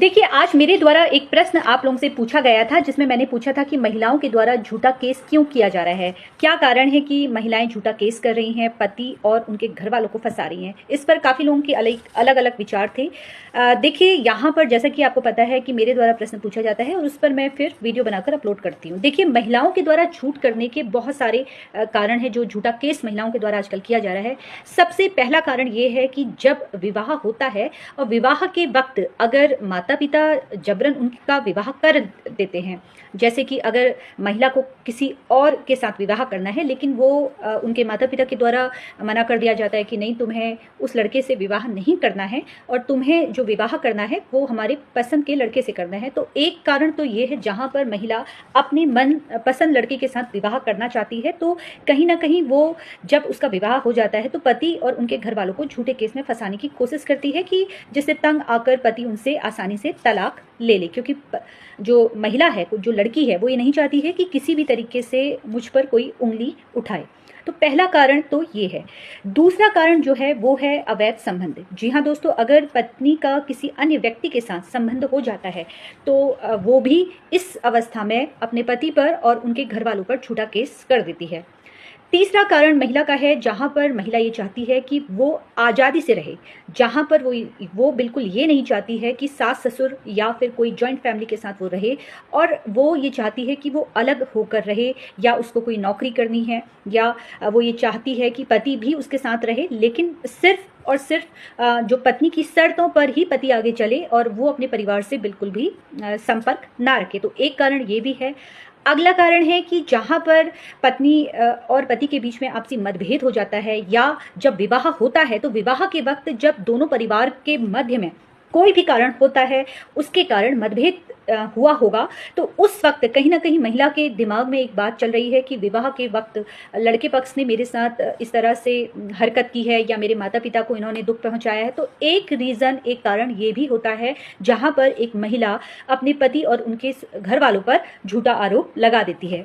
देखिए, आज मेरे द्वारा एक प्रश्न आप लोगों से पूछा गया था, जिसमें मैंने पूछा था कि महिलाओं के द्वारा झूठा केस क्यों किया जा रहा है? क्या कारण है कि महिलाएं झूठा केस कर रही हैं, पति और उनके घर वालों को फंसा रही हैं? इस पर काफ़ी लोगों के अलग-अलग विचार थे। देखिए, यहाँ पर जैसा कि आपको पता है कि मेरे द्वारा प्रश्न पूछा जाता है और उस पर मैं फिर वीडियो बनाकर अपलोड करती हूँ। देखिए, महिलाओं के द्वारा झूठ करने के बहुत सारे कारण हैं, जो झूठा केस महिलाओं के द्वारा आजकल किया जा रहा है। सबसे पहला कारण ये है कि जब विवाह होता है और विवाह के वक्त अगर माता पिता जबरन उनका विवाह कर देते हैं, जैसे कि अगर महिला को किसी और के साथ विवाह करना है, लेकिन वो उनके माता पिता के द्वारा मना कर दिया जाता है कि नहीं, तुम्हें उस लड़के से विवाह नहीं करना है और तुम्हें जो विवाह करना है वो हमारे पसंद के लड़के से करना है। तो एक कारण तो ये है, जहाँ पर महिला अपने मन पसंद लड़के के साथ विवाह करना चाहती है, तो कहीं ना कहीं वो जब उसका विवाह हो जाता है तो पति और उनके घर वालों को झूठे केस में फंसाने की कोशिश करती है, कि जिससे तंग आकर पति उनसे आसानी से तलाक ले ले। क्योंकि जो महिला है, जो लड़की है, वो ये नहीं चाहती है कि किसी भी तरीके से मुझ पर कोई उंगली उठाए। तो पहला कारण तो ये है। दूसरा कारण जो है वो है अवैध संबंध। जी हाँ दोस्तों, अगर पत्नी का किसी अन्य व्यक्ति के साथ संबंध हो जाता है तो वो भी इस अवस्था में अपने पति पर और उनके घर वालों पर झूठा केस कर देती है। तीसरा कारण महिला का है, जहाँ पर महिला ये चाहती है कि वो आज़ादी से रहे, जहाँ पर वो बिल्कुल ये नहीं चाहती है कि सास ससुर या फिर कोई जॉइंट फैमिली के साथ वो रहे, और वो ये चाहती है कि वो अलग होकर रहे, या उसको कोई नौकरी करनी है, या वो ये चाहती है कि पति भी उसके साथ रहे, लेकिन सिर्फ और सिर्फ जो पत्नी की शर्तों पर ही पति आगे चले और वो अपने परिवार से बिल्कुल भी संपर्क ना रखे। तो एक कारण ये भी है। अगला कारण है कि जहाँ पर पत्नी और पति के बीच में आपसी मतभेद हो जाता है, या जब विवाह होता है तो विवाह के वक्त जब दोनों परिवार के मध्य में कोई भी कारण होता है, उसके कारण मतभेद हुआ होगा, तो उस वक्त कहीं ना कहीं महिला के दिमाग में एक बात चल रही है कि विवाह के वक्त लड़के पक्ष ने मेरे साथ इस तरह से हरकत की है, या मेरे माता पिता को इन्होंने दुख पहुंचाया है। तो एक रीज़न, एक कारण ये भी होता है, जहां पर एक महिला अपने पति और उनके घर वालों पर झूठा आरोप लगा देती है।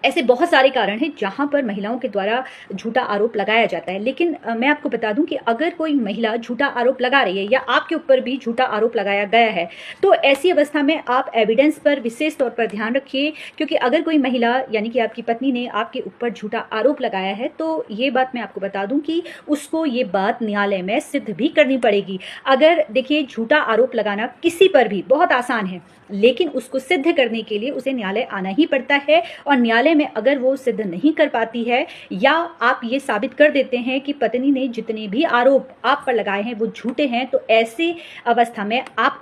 ऐसे बहुत सारे कारण हैं जहां पर महिलाओं के द्वारा झूठा आरोप लगाया जाता है। लेकिन मैं आपको बता दूं कि अगर कोई महिला झूठा आरोप लगा रही है, या आपके ऊपर भी झूठा आरोप लगाया गया है, तो ऐसी अवस्था में आप एविडेंस पर विशेष तौर पर ध्यान रखिए। क्योंकि अगर कोई महिला, यानी कि आपकी पत्नी ने आपके ऊपर झूठा आरोप लगाया है, तो ये बात मैं आपको बता दूं कि उसको ये बात न्यायालय में सिद्ध भी करनी पड़ेगी। अगर देखिए, झूठा आरोप लगाना किसी पर भी बहुत आसान है, लेकिन उसको सिद्ध करने के लिए उसे न्यायालय आना ही पड़ता है, और न्यायालय में अगर वो सिद्ध नहीं कर पाती है, या आप ये साबित कर देते हैं कि पत्नी ने जितने भी आरोप आप पर लगाए हैं वो झूठे हैं, तो ऐसी अवस्था में आप